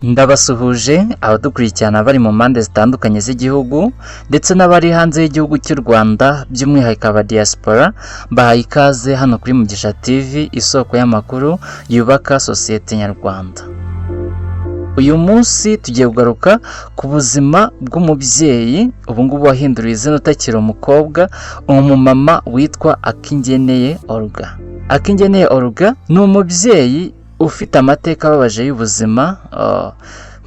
Ndabasuhuje abadukurikirana bari mu mpande zitandukanye z'igihugu ndetse n'abari hanze y'igihugu cy'u Rwanda by'umwihariko aba diaspora, bahaye ikaze hano kuri Mugisha TV, isoko y'amakuru yubaka sosiyete nyarwanda. Uyu munsi tugiye kugaruka ku buzima bw'umubyeyi ubu ngubu wahinduriwe izina utakiri umukobwa, umumama witwa Akingeneye Olga. Akingeneye Olga ni umubyeyi ufite amateka ababaje y'ubuzima,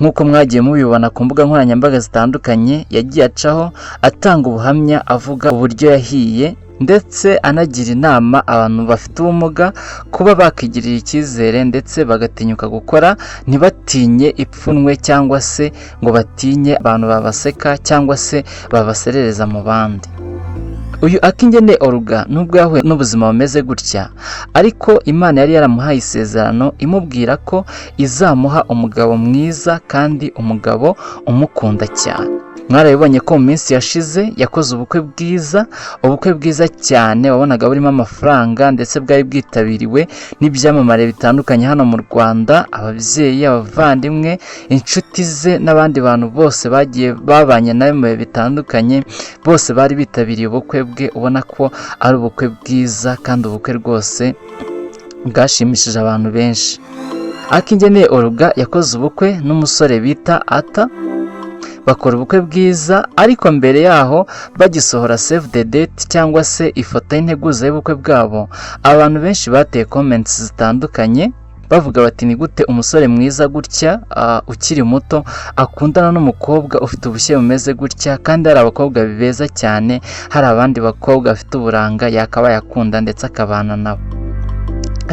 nk'uko mwagiye mubibona ku mbuga nkoranyambaga zitandukanye, yagiye acaho atanga ubuhamya avuga uburyo yahiye ndetse anagira inama abantu bafite ubumuga kuba bakigirira icyizere ndetse bagatinyuka gukora, ntibatinye ipfunwe cyangwa se ngo batinye abantu babaseka cyangwa se babaserereza mu bandi. Uyu Akingeneye Olga nubwo yahuye n'ubuzima bumeze gutya, ariko Imana yari yaramuhaye isezerano imubwira ko izamuha umugabo mwiza kandi umugabo umukunda cyane. Mwarabibonye ko mu minsi yashize yakoze ubukwe bwiza cyane, wabonaga burimo amafaranga ndetse bwari bwitabiriwe n'ibyamamare bitandukanye hano mu Rwanda, ababyeyi, abavandimwe, inshuti ze n'abandi bantu bose bagiye babanye nawe mu bihe bitandukanye, bose bari bitabiriye ubukwe bwe, ubona ko ari ubukwe bwiza kandi ubukwe rwose bwashimishije abantu benshi. Akingeneye Olga yakoze ubukwe n'umusore bita Ata, bakora ubukwe bwiza, ariko mbere yaho bagisohora save the date cyangwa se ifoto y'integuza y'ubukwe bwabo, abantu benshi bateye comments zitandukanye bavuga bati ni gute umusore mwiza gutya ukiri muto akundana n'umukobwa ufite ubushye bumeze gutya, kandi hari abakobwa beza cyane, hari abandi bakobwa bafite uburanga yakabaye akunda ndetse akabana nabo.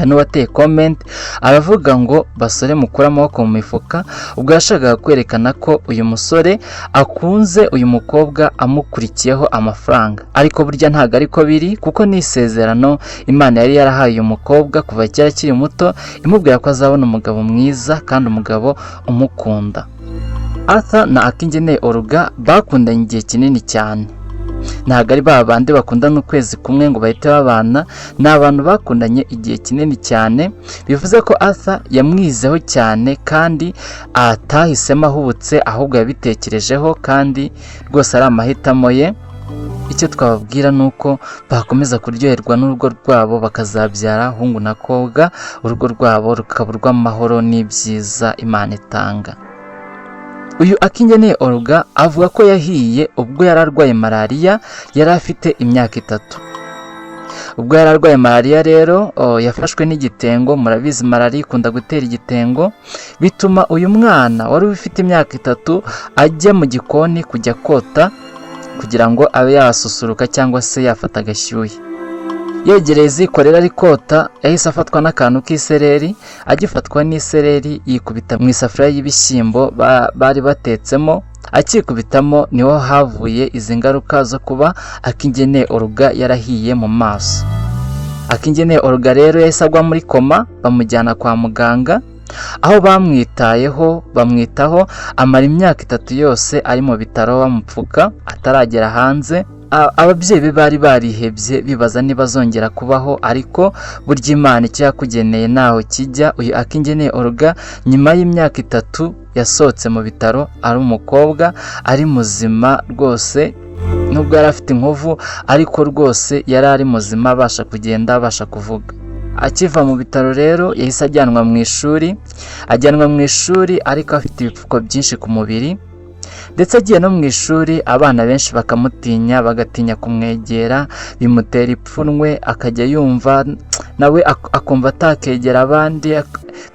N'uwateye comment aravuga ngo basore mukura amaboko mu mifuka, ubwo yashakaga kwerekana ko uyu musore akunze uyu mukobwa amukurikiyeho amafaranga, ariko burya ntabwo ariko biri, kuko ni isezerano Imana yari yarahaye uyu mukobwa kuva kera akiri muto, imubwira ko azabona umugabo mwiza kandi umugabo umukunda. Arthur na Akingeneye Olga bakundanye igihe kinini cyane, ntabwo ari ba bandi bakundana ukwezi kumwe ngo bahite babana, ni abantu bakundanye igihe kinini cyane, bivuze ko Arthur yamwizeho cyane kandi atahisemo ahubutse, ahubwo yabitekerejeho kandi rwose ari amahitamo ye. Icyo twababwira ni uko bakomeza kuryoherwa n'urugo rwabo, bakazabyara hungu na kobwa, urugo rwabo rukaba urw'amahoro n'ibyiza Imana itanga. Uyu Akingeneye Olga avuga ko yahiye ubwo yari arwaye malariya, yari afite imyaka 3. Ubwo yari arwaye malariya rero yafashwe n'igitengo, murabizi malariya ikunda gutera igitengo, bituma uyu mwana wari ufite imyaka 3 ajya mu gikoni kujya kota kugira ngo abe yasusuruka cyangwa se yafata agashyuhe. Yegereye iziko rero ari kota, yahise afatwa n'akantu k'isereri, agifatwa n'isereri yikubita mu isafuriya y'ibishyimbo bari batetsemo, akikubitamo niho havuye izi ngaruka zo kuba Akingeneye Olga yarahiye mu maso. Akingeneye Olga rero yahise agwa muri koma, bamujyana kwa muganga, aho bamwitaho amara imyaka 3 yose ari mu bitaro bamupfuka ataragera hanze. Ababyeyi be bari barihebye bibaza niba azongera kubaho, ariko burya Imana icyo yakugeneye ntaho kijya. Uyu Akingeneye Olga nyuma y'imyaka 3 yasohotse mu bitaro ari umukobwa, ari muzima rwose, nubwo yari afite inkovu ariko rwose yari ari muzima, abasha kugenda, abasha kuvuga. Akiva mu bitaro rero yahise ajyanwa mu ishuri ariko afite ibipfuko byinshi ku mubiri, ndetse agiye no mu ishuri abana benshi bakamutinya, bagatinya kumwegera, bimutera ipfunwe, akajya yumva nawe akumva atakegera abandi,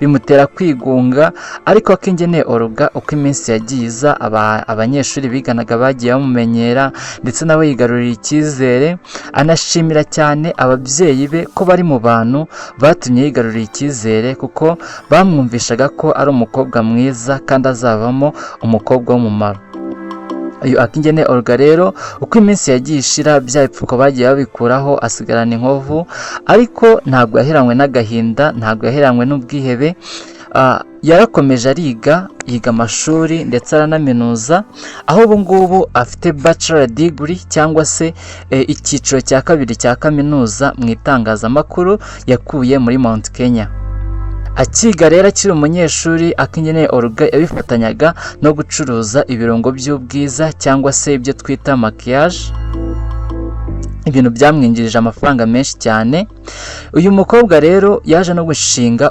bimutera kwigunga. Ariko Akingeneye Olga uko iminsi yagiye iza, abanyeshuri biganaga bagiye bamumenyera ndetse nawe yigarurira icyizere, anashimira cyane ababyeyi be ko bari mu bantu batumye yigarurira icyizere, kuko bamwumvishaga ko ari umukobwa mwiza kandi azavamo umukobwa w'umumaro. Uyu Akingeneye Olga rero uko iminsi yagiye ishira, bya bipfuko bagiye babikuraho, asigarana inkovu, ariko ntabwo yaheranywe n'agahinda, ntabwo yaheranywe n'ubwihebe. Yarakomeje yiga amashuri ndetse aranaminuza, aho ubu ngubu afite bachelor degree cyangwa se icyiciro cya 2 cya kaminuza mu itangazamakuru yakuye muri Mount Kenya. akiga rero akiri umunyeshuri Akingeneye Olga yabifatanyaga no gucuruza ibirungo by'ubwiza cyangwa se ibyo twita maquillage, ibintu byamwinjirije amafaranga menshi cyane. Uyu mukobwa rero yaje no gushinga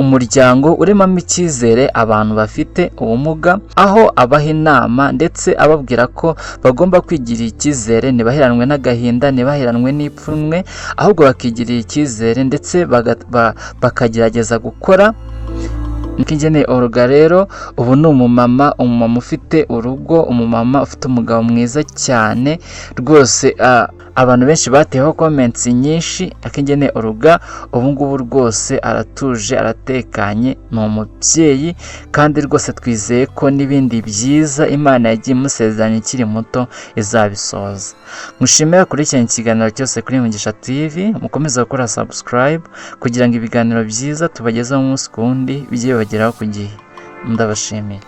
umuryango uremamo icyizere abantu bafite ubumuga, aho abaha inama ndetse ababwira ko bagomba kwigirira icyizere, ntibaheranwe n'agahinda, ntibaheranwe n'ipfunwe, ahubwo bakigirira icyizere ndetse bakagerageza gukora. Akingeneye Olga rero ubu ni umumama ufite urugo, umumama ufite umugabo mwiza cyane rwose. Abantu benshi bateyeho comments nyinshi. Akingeneye Olga ubu ngubu rwose aratuje, aratekanye, ni umubyeyi, kandi rwose twizeye ko n'ibindi byiza Imana yagiye imusezeranya ikiri muto izabisohoza. Mushimira kurikirana ikiganiro cyose kuri Mugisha TV, mukomeze gukora subscribe kugira ngo ibiganiro byiza tubagezaho umunsi ku wundi bijye bibageraho ku gihe. Ndabashimiye.